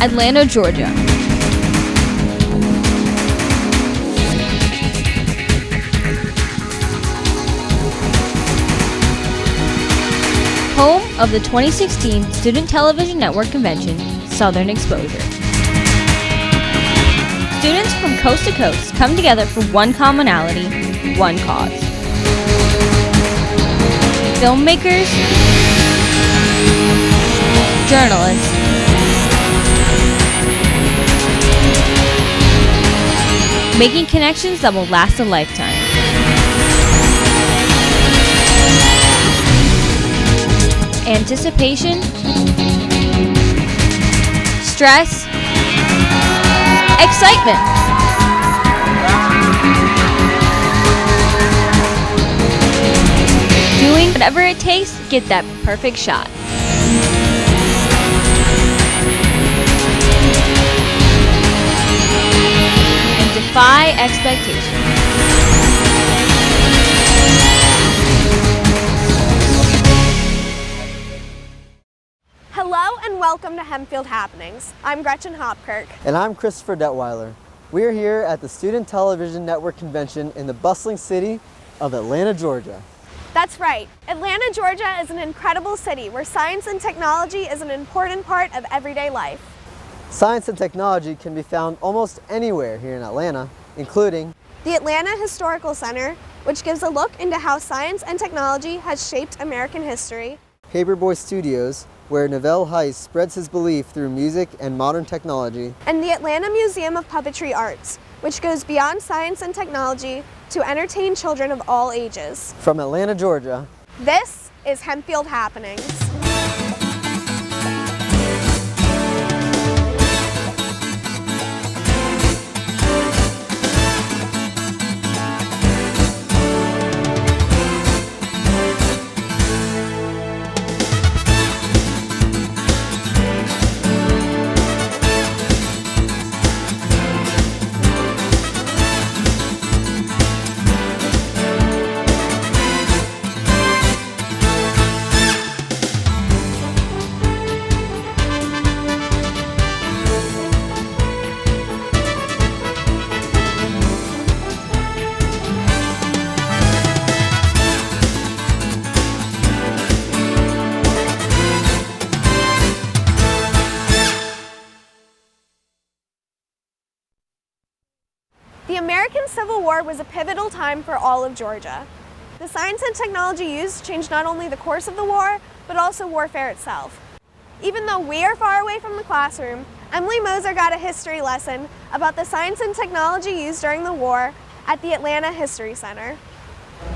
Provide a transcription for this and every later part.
Atlanta, Georgia. Home of the 2016 Student Television Network Convention, Southern Exposure. Students from coast to coast come together for one commonality, one cause. Filmmakers, journalists, making connections that will last a lifetime. Anticipation, stress, excitement. Doing whatever it takes to get that perfect shot. And defy expectations. Hello and welcome to Hempfield Happenings. I'm Gretchen Hopkirk. And I'm Christopher Detweiler. We're here at the Student Television Network Convention in the bustling city of Atlanta, Georgia. That's right. Atlanta, Georgia is an incredible city where science and technology is an important part of everyday life. Science and technology can be found almost anywhere here in Atlanta, including the Atlanta Historical Center, which gives a look into how science and technology has shaped American history. Paperboy Studios, where Navelle Hice spreads his belief through music and modern technology. And the Atlanta Museum of Puppetry Arts, which goes beyond science and technology to entertain children of all ages. From Atlanta, Georgia, this is Hempfield Happenings. The American Civil War was a pivotal time for all of Georgia. The science and technology used changed not only the course of the war, but also warfare itself. Even though we are far away from the classroom, Emily Moser got a history lesson about the science and technology used during the war at the Atlanta History Center.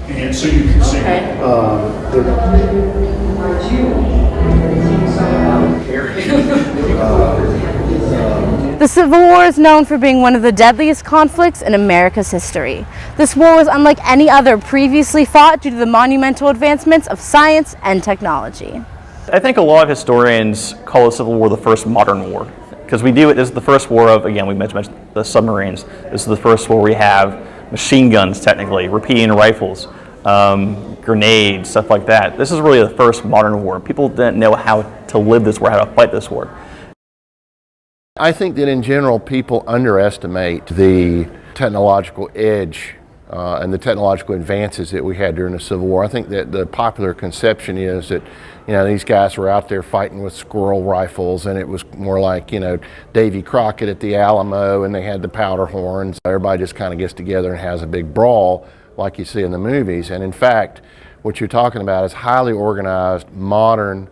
And so you can see The Civil War is known for being one of the deadliest conflicts in America's history. This war was unlike any other previously fought due to the monumental advancements of science and technology. I think a lot of historians call the Civil War the first modern war, because this is the first war of, again, we mentioned the submarines. This is the first war we have machine guns, technically, repeating rifles, grenades, stuff like that. This is really the first modern war. People didn't know how to live this war, how to fight this war. I think that in general people underestimate the technological edge and the technological advances that we had during the Civil War. I think that the popular conception is that, you know, these guys were out there fighting with squirrel rifles, and it was more like, you know, Davy Crockett at the Alamo, and they had the powder horns. Everybody just kind of gets together and has a big brawl like you see in the movies. And in fact, what you're talking about is highly organized modern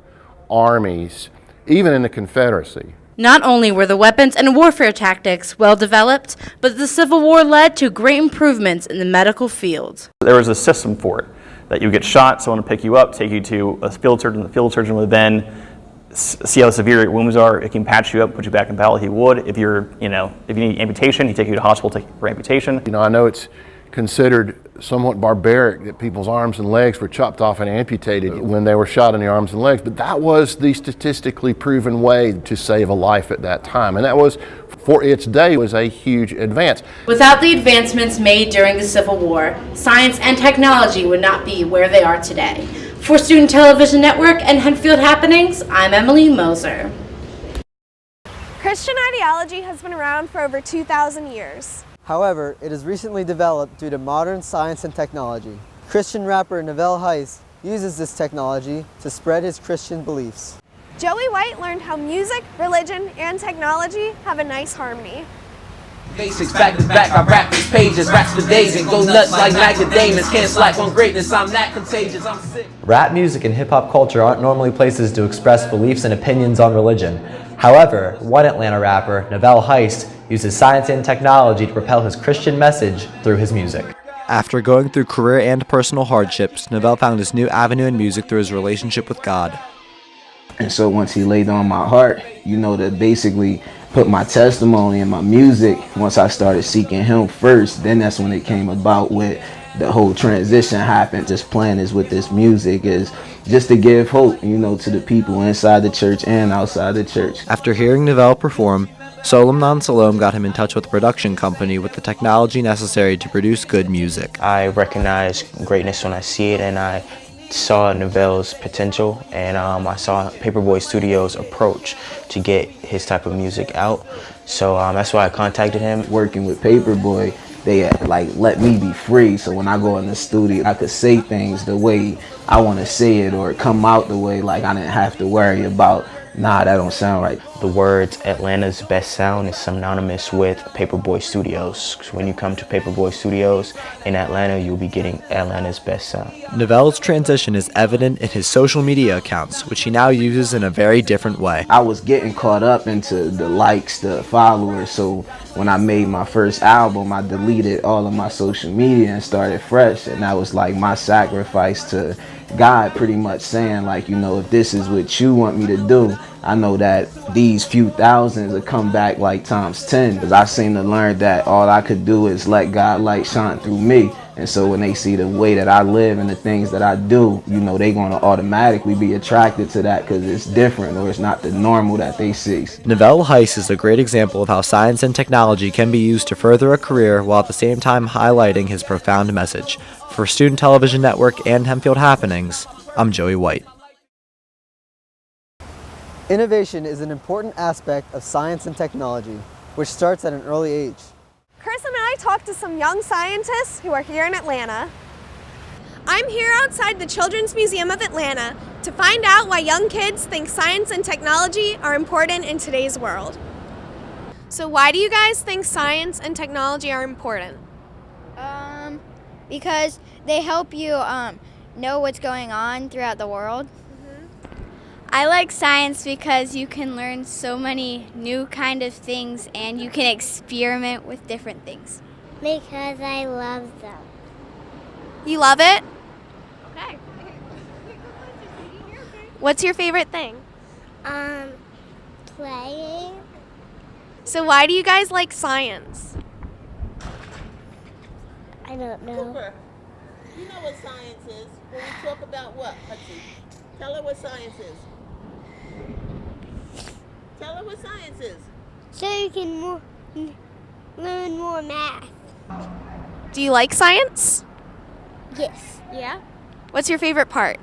armies, even in the Confederacy. Not only were the weapons and warfare tactics well developed, but the Civil War led to great improvements in the medical field. There was a system for it, that you get shot, someone would pick you up, take you to a field surgeon. The field surgeon would then see how severe your wounds are. It can patch you up, put you back in battle. He would. If you need amputation, he'd take you to hospital, take you for amputation. You know, I know it's considered somewhat barbaric that people's arms and legs were chopped off and amputated when they were shot in the arms and legs, but that was the statistically proven way to save a life at that time, and that was, for its day, was a huge advance. Without the advancements made during the Civil War, science and technology would not be where they are today. For Student Television Network and Hempfield Happenings, I'm Emily Moser. Christian ideology has been around for over 2,000 years. However, it has recently developed due to modern science and technology. Christian rapper Navelle Hice uses this technology to spread his Christian beliefs. Joey White learned how music, religion, and technology have a nice harmony. Basics back to back, I rap these pages, raps for days and go nuts like macadamias. Can't slack on greatness, I'm that contagious, I'm sick. Rap music and hip-hop culture aren't normally places to express beliefs and opinions on religion. However, one Atlanta rapper, Navelle Hice, uses science and technology to propel his Christian message through his music. After going through career and personal hardships, Navelle found his new avenue in music through his relationship with God. And so once he laid on my heart, to basically put my testimony in my music, once I started seeking him first, then that's when it came about with the whole transition happened. Just playing this with this music is just to give hope, to the people inside the church and outside the church. After hearing Navelle perform, Solom Non Salom got him in touch with a production company with the technology necessary to produce good music. I recognize greatness when I see it, and I saw Navelle's potential, and I saw Paperboy Studios' approach to get his type of music out. So that's why I contacted him. Working with Paperboy, they let me be free, so when I go in the studio, I could say things the way I want to say it, or come out the way I didn't have to worry about, nah, that don't sound right. The words Atlanta's best sound is synonymous with Paperboy Studios. So when you come to Paperboy Studios in Atlanta, you'll be getting Atlanta's best sound. Navelle's transition is evident in his social media accounts, which he now uses in a very different way. I was getting caught up into the likes, the followers, so when I made my first album, I deleted all of my social media and started fresh, and that was like my sacrifice to God, pretty much saying if this is what you want me to do, I know that these few thousands will come back like times 10, because I seem to learn that all I could do is let God light shine through me. And so when they see the way that I live and the things that I do, they're going to automatically be attracted to that because it's different, or it's not the normal that they see. Navelle Hice is a great example of how science and technology can be used to further a career while at the same time highlighting his profound message. For Student Television Network and Hempfield Happenings, I'm Joey White. Innovation is an important aspect of science and technology, which starts at an early age. Chris and I talked to some young scientists who are here in Atlanta. I'm here outside the Children's Museum of Atlanta to find out why young kids think science and technology are important in today's world. So why do you guys think science and technology are important? Because they help you know what's going on throughout the world. I like science because you can learn so many new kind of things and you can experiment with different things. Because I love them. You love it? Okay. What's your favorite thing? Playing. So why do you guys like science? I don't know. Cooper, you know what science is when we talk about what, Hudson? Tell her what science is. Tell her what science is. So you can learn more math. Do you like science? Yes. Yeah? What's your favorite part?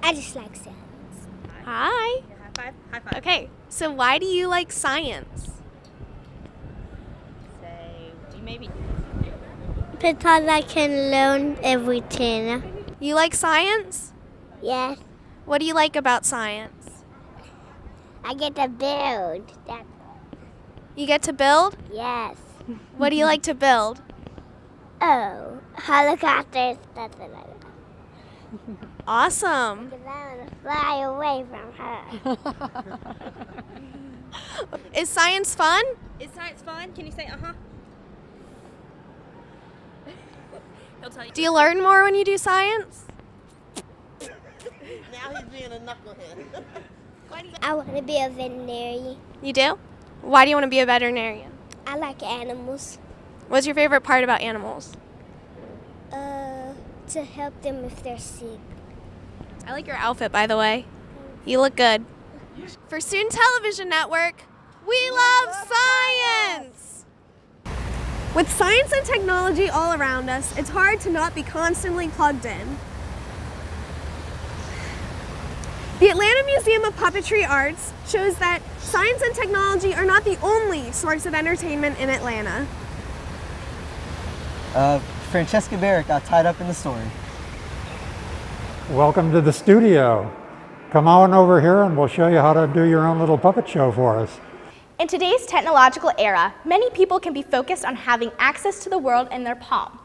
I just like science. Hi. High five. High five. Okay, so why do you like science? Maybe. Because I can learn everything. You like science? Yes. What do you like about science? I get to build. You get to build? Yes. What do you like to build? Oh, helicopters. That's what I like. Awesome. Because I want to fly away from her. Is science fun? Is science fun? Can you say uh-huh? He'll tell you. Do you learn more when you do science? Now he's being a knucklehead. I want to be a veterinarian. You do? Why do you want to be a veterinarian? I like animals. What's your favorite part about animals? To help them if they're sick. I like your outfit, by the way. You look good. For Student Television Network, we love science! With science and technology all around us, it's hard to not be constantly plugged in. The Atlanta Museum of Puppetry Arts shows that science and technology are not the only source of entertainment in Atlanta. Francesca Barrett got tied up in the story. Welcome to the studio. Come on over here and we'll show you how to do your own little puppet show for us. In today's technological era, many people can be focused on having access to the world in their palm.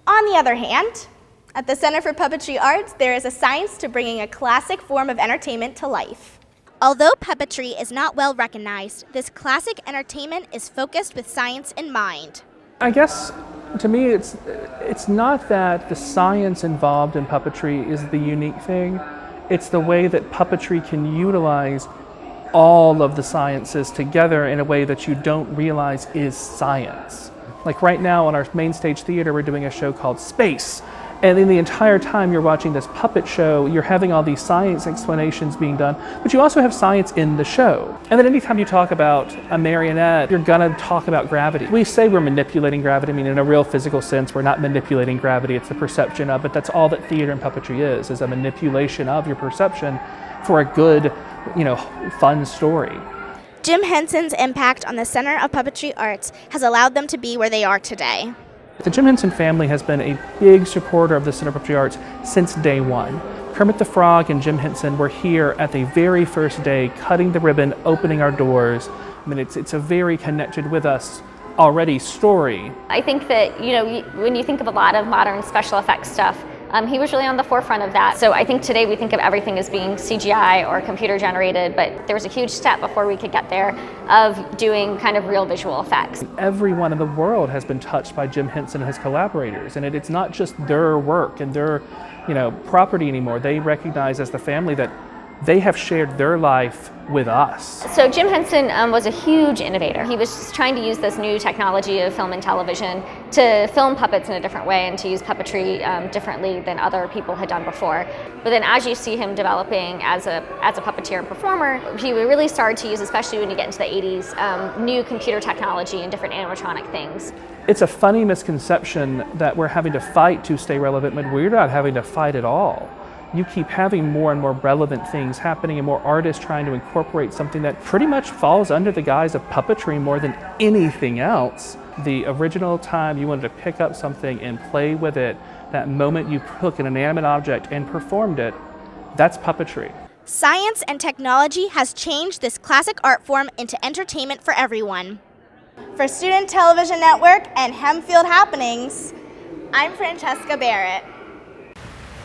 On the other hand, at the Center for Puppetry Arts, there is a science to bringing a classic form of entertainment to life. Although puppetry is not well recognized, this classic entertainment is focused with science in mind. I guess, to me, it's not that the science involved in puppetry is the unique thing. It's the way that puppetry can utilize all of the sciences together in a way that you don't realize is science. Like right now on our main stage theater, we're doing a show called Space. And in the entire time you're watching this puppet show, you're having all these science explanations being done, but you also have science in the show. And then anytime you talk about a marionette, you're gonna talk about gravity. We say we're manipulating gravity. I mean, in a real physical sense, we're not manipulating gravity, it's the perception of it. That's all that theater and puppetry is a manipulation of your perception for a good, fun story. Jim Henson's impact on the Center of Puppetry Arts has allowed them to be where they are today. The Jim Henson family has been a big supporter of the Center for Puppetry Arts since day one. Kermit the Frog and Jim Henson were here at the very first day, cutting the ribbon, opening our doors. I mean, it's a very connected with us already story. I think that, when you think of a lot of modern special effects stuff, he was really on the forefront of that. So I think today we think of everything as being CGI or computer generated, but there was a huge step before we could get there of doing kind of real visual effects. Everyone in the world has been touched by Jim Henson and his collaborators, and it's not just their work and their property anymore. They recognize as the family that they have shared their life with us. So Jim Henson was a huge innovator. He was trying to use this new technology of film and television to film puppets in a different way and to use puppetry differently than other people had done before. But then as you see him developing as a puppeteer and performer, he really started to use, especially when you get into the 80s, new computer technology and different animatronic things. It's a funny misconception that we're having to fight to stay relevant, but we're not having to fight at all. You keep having more and more relevant things happening and more artists trying to incorporate something that pretty much falls under the guise of puppetry more than anything else. The original time you wanted to pick up something and play with it, that moment you took an inanimate object and performed it, that's puppetry. Science and technology has changed this classic art form into entertainment for everyone. For Student Television Network and Hempfield Happenings, I'm Francesca Barrett.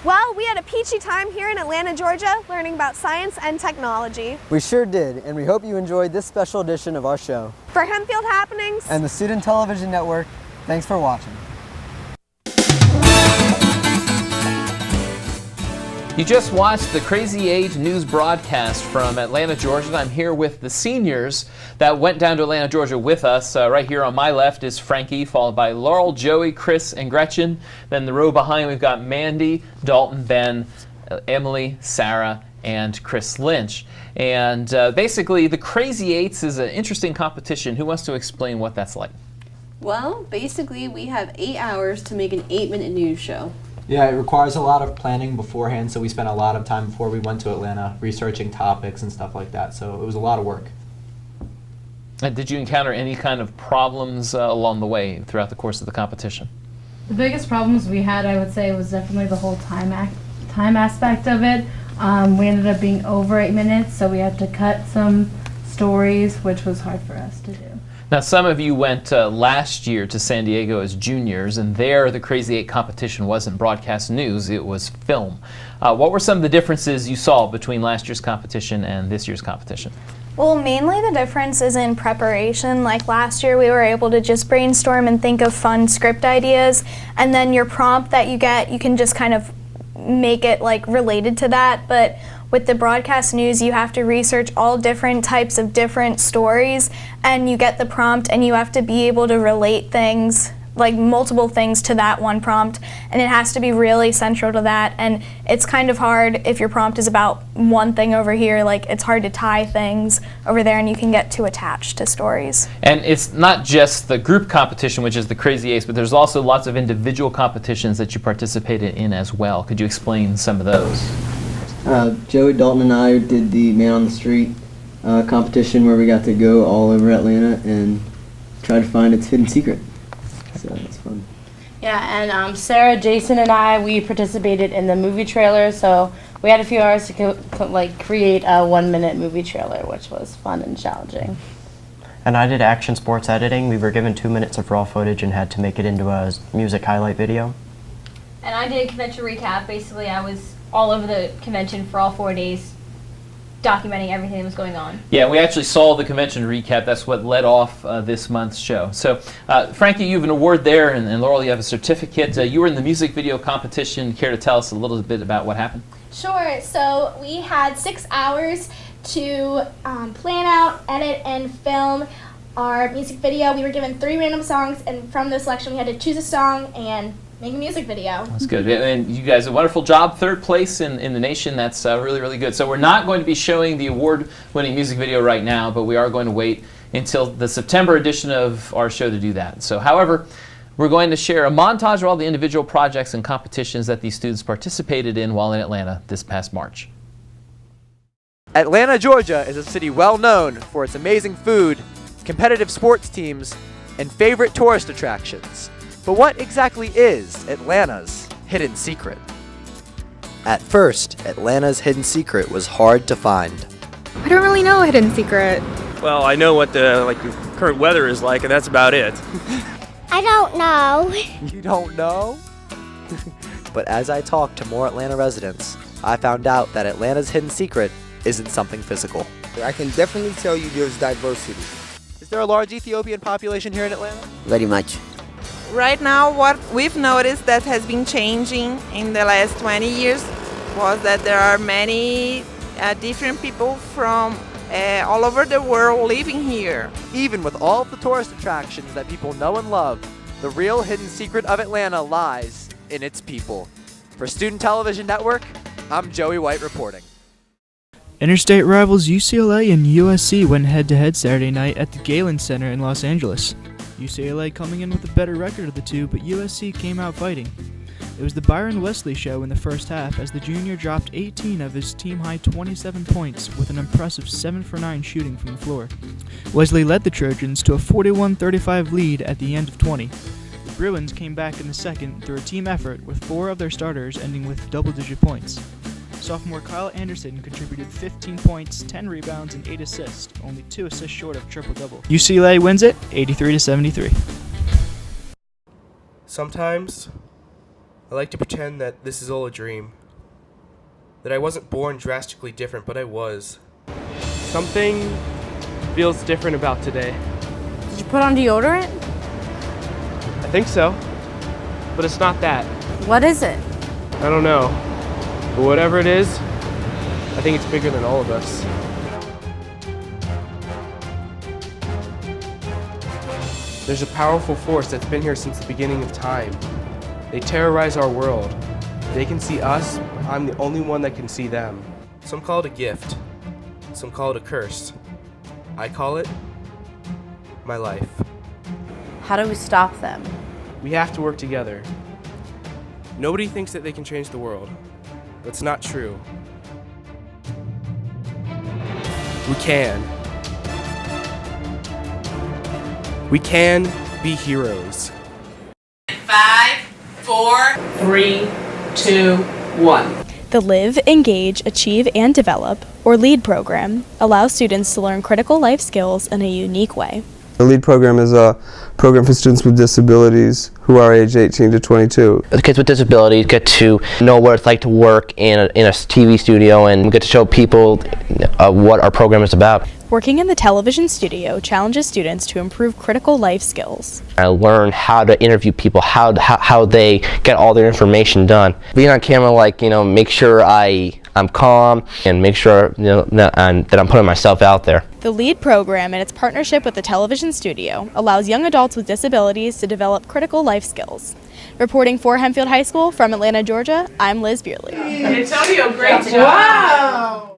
Well, we had a peachy time here in Atlanta, Georgia, learning about science and technology. We sure did, and we hope you enjoyed this special edition of our show. For Hempfield Happenings and the Student Television Network, thanks for watching. You just watched the Crazy 8 news broadcast from Atlanta, Georgia. I'm here with the seniors that went down to Atlanta, Georgia with us. Right here on my left is Frankie, followed by Laurel, Joey, Chris, and Gretchen. Then the row behind we've got Mandy, Dalton, Ben, Emily, Sarah, and Chris Lynch. And basically the Crazy 8s is an interesting competition. Who wants to explain what that's like? Well, basically we have 8 hours to make an 8-minute news show. Yeah, it requires a lot of planning beforehand, so we spent a lot of time before we went to Atlanta researching topics and stuff like that, so it was a lot of work. And did you encounter any kind of problems along the way throughout the course of the competition? The biggest problems we had, I would say, was definitely the whole time aspect of it. We ended up being over 8 minutes, so we had to cut some stories, which was hard for us to do. Now, some of you went last year to San Diego as juniors, and there the Crazy 8 competition wasn't broadcast news, it was film. What were some of the differences you saw between last year's competition and this year's competition? Well, mainly the difference is in preparation. Like last year, we were able to just brainstorm and think of fun script ideas, and then your prompt that you get, you can just kind of make it like related to that. But with the broadcast news, you have to research all different types of different stories, and you get the prompt and you have to be able to relate things like multiple things to that one prompt, and it has to be really central to that. And it's kind of hard if your prompt is about one thing over here, like it's hard to tie things over there and you can get too attached to stories. And it's not just the group competition, which is the Crazy Ace, but there's also lots of individual competitions that you participated in as well. Could you explain some of those? Joey Dalton and I did the Man on the Street competition where we got to go all over Atlanta and try to find its hidden secret. So that's fun. Yeah, and Sarah, Jason, and I, we participated in the movie trailer, so we had a few hours to create a 1-minute movie trailer, which was fun and challenging. And I did action sports editing. We were given 2 minutes of raw footage and had to make it into a music highlight video. And I did a convention recap. Basically, I was all over the convention for all 4 days, documenting everything that was going on. Yeah, we actually saw the convention recap. That's what led off this month's show. So, Frankie, you have an award there, and Laurel, you have a certificate. You were in the music video competition. Care to tell us a little bit about what happened? Sure. So we had 6 hours to plan out, edit, and film our music video. We were given 3 random songs, and from the selection, we had to choose a song and make a music video. That's good. And you guys, a wonderful job. 3rd place in the nation. That's really, really good. So we're not going to be showing the award-winning music video right now, but we are going to wait until the September edition of our show to do that. So, however, we're going to share a montage of all the individual projects and competitions that these students participated in while in Atlanta this past March. Atlanta, Georgia is a city well known for its amazing food, competitive sports teams, and favorite tourist attractions. But what exactly is Atlanta's hidden secret? At first, Atlanta's hidden secret was hard to find. I don't really know a hidden secret. Well, I know what the current weather is like, and that's about it. I don't know. You don't know? But as I talked to more Atlanta residents, I found out that Atlanta's hidden secret isn't something physical. I can definitely tell you there's diversity. Is there a large Ethiopian population here in Atlanta? Very much. Right now, what we've noticed that has been changing in the last 20 years was that there are many different people from all over the world living here. Even with all of the tourist attractions that people know and love, the real hidden secret of Atlanta lies in its people. For Student Television Network, I'm Joey White reporting. Interstate rivals UCLA and USC went head-to-head Saturday night at the Galen Center in Los Angeles. UCLA coming in with a better record of the two, but USC came out fighting. It was the Byron Wesley show in the first half as the junior dropped 18 of his team-high 27 points with an impressive 7 for 9 shooting from the floor. Wesley led the Trojans to a 41-35 lead at the end of 20. The Bruins came back in the second through a team effort with 4 of their starters ending with double-digit points. Sophomore Kyle Anderson contributed 15 points, 10 rebounds, and 8 assists, only 2 assists short of triple-double. UCLA wins it 83-73. Sometimes I like to pretend that this is all a dream. That I wasn't born drastically different, but I was. Something feels different about today. Did you put on deodorant? I think so, but it's not that. What is it? I don't know. But whatever it is, I think it's bigger than all of us. There's a powerful force that's been here since the beginning of time. They terrorize our world. They can see us, but I'm the only one that can see them. Some call it a gift. Some call it a curse. I call it my life. How do we stop them? We have to work together. Nobody thinks that they can change the world. That's not true. We can. We can be heroes. 5, 4, 3, 2, 1. The Live, Engage, Achieve, and Develop, or LEAD program, allows students to learn critical life skills in a unique way. The LEAD program is a program for students with disabilities who are age 18 to 22. The kids with disabilities get to know what it's like to work in a TV studio, and we get to show people what our program is about. Working in the television studio challenges students to improve critical life skills. I learned how to interview people, how they get all their information done. Being on camera, like, make sure I'm calm and make sure that I'm putting myself out there. The LEAD program, in its partnership with the television studio, allows young adults with disabilities to develop critical life skills. Reporting for Hempfield High School from Atlanta, Georgia, I'm Liz Beerley. Antonio, great job. Wow.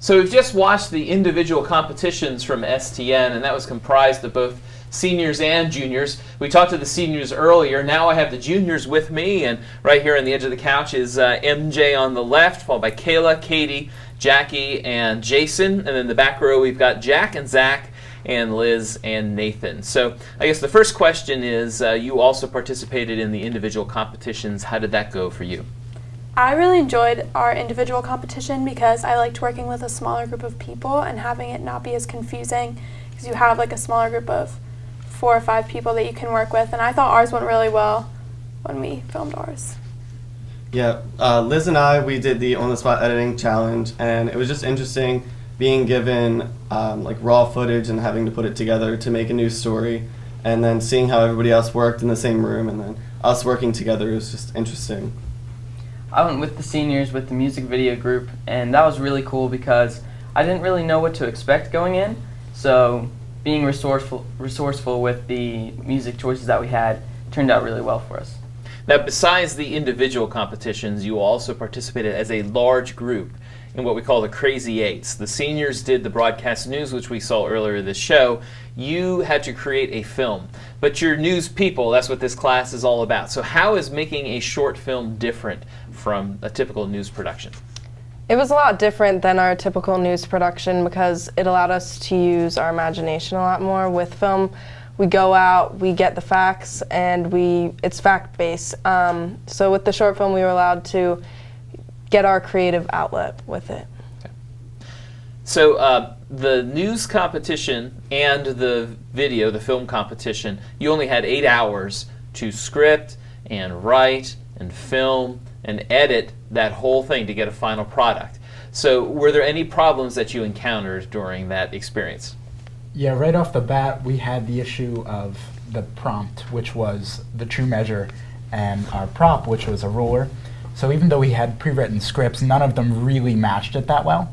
So we've just watched the individual competitions from STN, and that was comprised of both seniors and juniors. We talked to the seniors earlier. Now I have the juniors with me, and right here on the edge of the couch is MJ on the left, followed by Kayla, Katie, Jackie, and Jason. And then in the back row we've got Jack and Zach and Liz and Nathan. So I guess the first question is, you also participated in the individual competitions. How did that go for you? I really enjoyed our individual competition because I liked working with a smaller group of people and having it not be as confusing, because you have like a smaller group of 4 or 5 people that you can work with, and I thought ours went really well when we filmed ours. Yeah, Liz and I, we did the on-the-spot editing challenge, and it was just interesting being given like raw footage and having to put it together to make a new story, and then seeing how everybody else worked in the same room, and then us working together was just interesting. I went with the seniors with the music video group, and that was really cool because I didn't really know what to expect going in, so being resourceful with the music choices that we had turned out really well for us. Now, besides the individual competitions, you also participated as a large group in what we call the Crazy Eights. The seniors did the broadcast news, which we saw earlier this show. You had to create a film, but you're news people. That's what this class is all about. So how is making a short film different from a typical news production? It was a lot different than our typical news production because it allowed us to use our imagination a lot more. With film, we go out, we get the facts, and it's fact-based. So with the short film, we were allowed to get our creative outlet with it. Okay. So the news competition and the video, the film competition, you only had 8 hours to script and write and film and edit that whole thing to get a final product. So were there any problems that you encountered during that experience? Yeah, right off the bat, we had the issue of the prompt, which was the true measure, and our prop, which was a ruler. So even though we had pre-written scripts, none of them really matched it that well.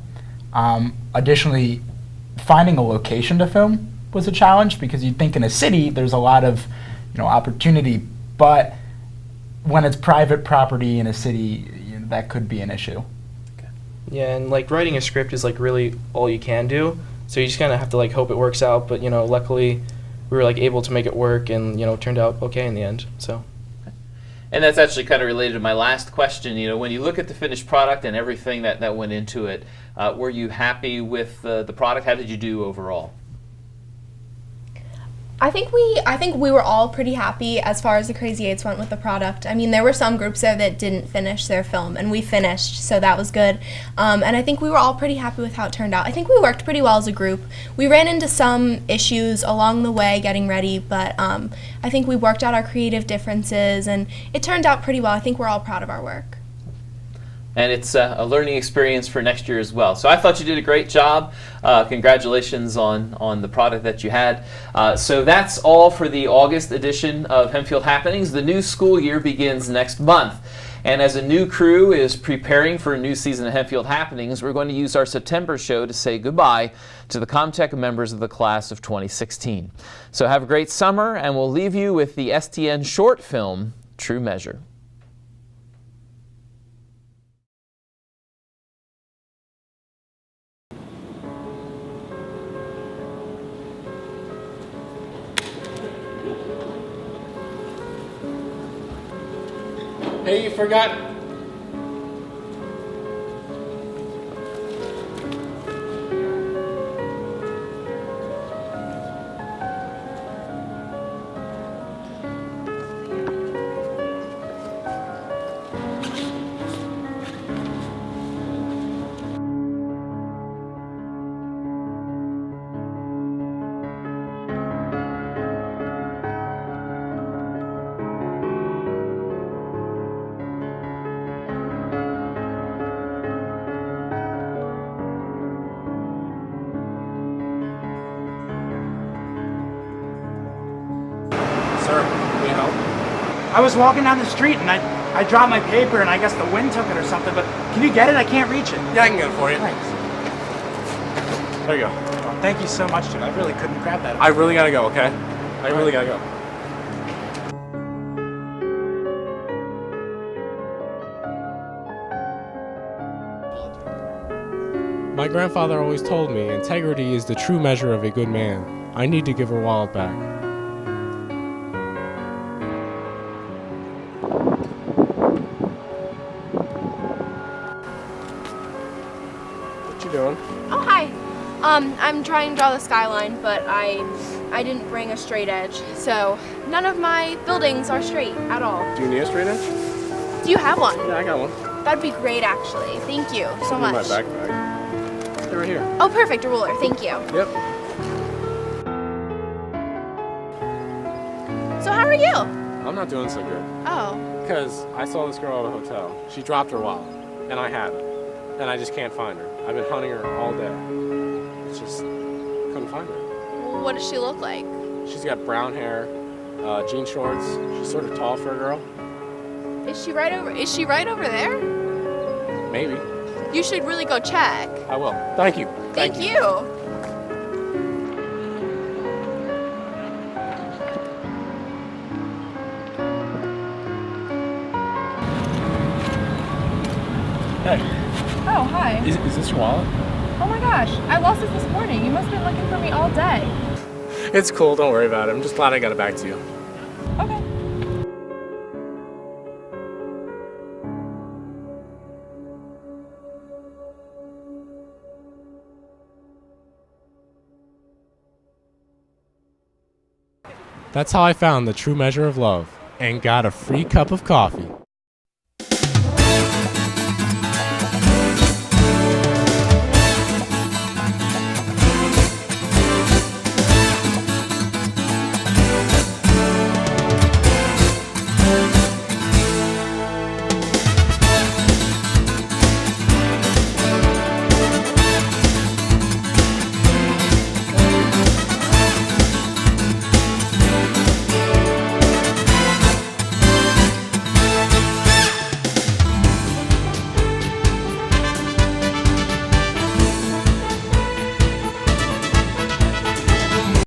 Additionally, finding a location to film was a challenge because you'd think in a city there's a lot of opportunity, but when it's private property in a city, that could be an issue. Okay. Yeah, and like writing a script is like really all you can do. So you just kind of have to like hope it works out. But luckily, we were like able to make it work, and it turned out okay in the end. So. And that's actually kind of related to my last question. When you look at the finished product and everything that went into it, were you happy with the product? How did you do overall? I think we were all pretty happy as far as the Crazy Eights went with the product. I mean, there were some groups there that didn't finish their film, and we finished, so that was good. And I think we were all pretty happy with how it turned out. I think we worked pretty well as a group. We ran into some issues along the way getting ready, but I think we worked out our creative differences, and it turned out pretty well. I think we're all proud of our work. And it's a learning experience for next year as well. So I thought you did a great job. Congratulations on the product that you had. So that's all for the August edition of Hempfield Happenings. The new school year begins next month. And as a new crew is preparing for a new season of Hempfield Happenings, we're going to use our September show to say goodbye to the Comtech members of the class of 2016. So have a great summer, and we'll leave you with the STN short film, True Measure. Hey, you forgot. I was walking down the street and I dropped my paper and I guess the wind took it or something, but can you get it? I can't reach it. Yeah, I can get it for you. Thanks. There you go. Well, thank you so much, dude. I really couldn't grab that. I really gotta go, okay? I really gotta go. My grandfather always told me integrity is the true measure of a good man. I need to give her wallet back. What you doing? Oh, hi. I'm trying to draw the skyline, but I didn't bring a straight edge, so none of my buildings are straight at all. Do you need a straight edge? Do you have one? Yeah, I got one. That'd be great, actually. Thank you so In much. my backpack. They're right here. Oh, perfect. A ruler. Thank you. Yep. So how are you? I'm not doing so good. Oh. Because I saw this girl at a hotel. She dropped her wallet, and I had it. And I just can't find her. I've been hunting her all day. It's just couldn't find her. What does she look like? She's got brown hair, jean shorts. She's sort of tall for a girl. Is she right over there? Maybe. You should really go check. I will. Thank you. Thank you. Hey, Oh, hi. is this your wallet? Oh my gosh, I lost it this morning. You must have been looking for me all day. It's cool. Don't worry about it. I'm just glad I got it back to you. Okay. That's how I found the true measure of love and got a free cup of coffee.